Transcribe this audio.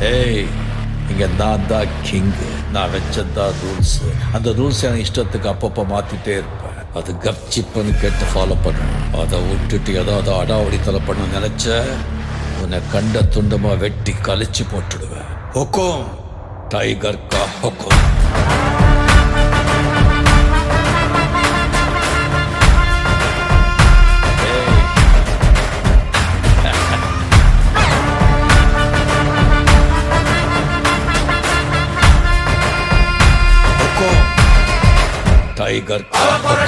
ஏய், இங்க நான் தான் கிங்கு. நான் வச்சதான் ரூல்ஸ். அந்த ரூல்ஸ் என் இஷ்டத்துக்கு அப்பப்போ மாத்திட்டே இருப்பேன். அது கப்சிப்புன்னு கேட்டு ஃபாலோ பண்ணுவேன். அதை விட்டுட்டு ஏதாவது அடாவடித்தலை பண்ண நினைச்ச உன்னை கண்ட துண்டமா வெட்டி கழிச்சு போட்டுடுவேன். ஹுக்கும், டைகர் கா ஹுக்கும். டைகர் கலவர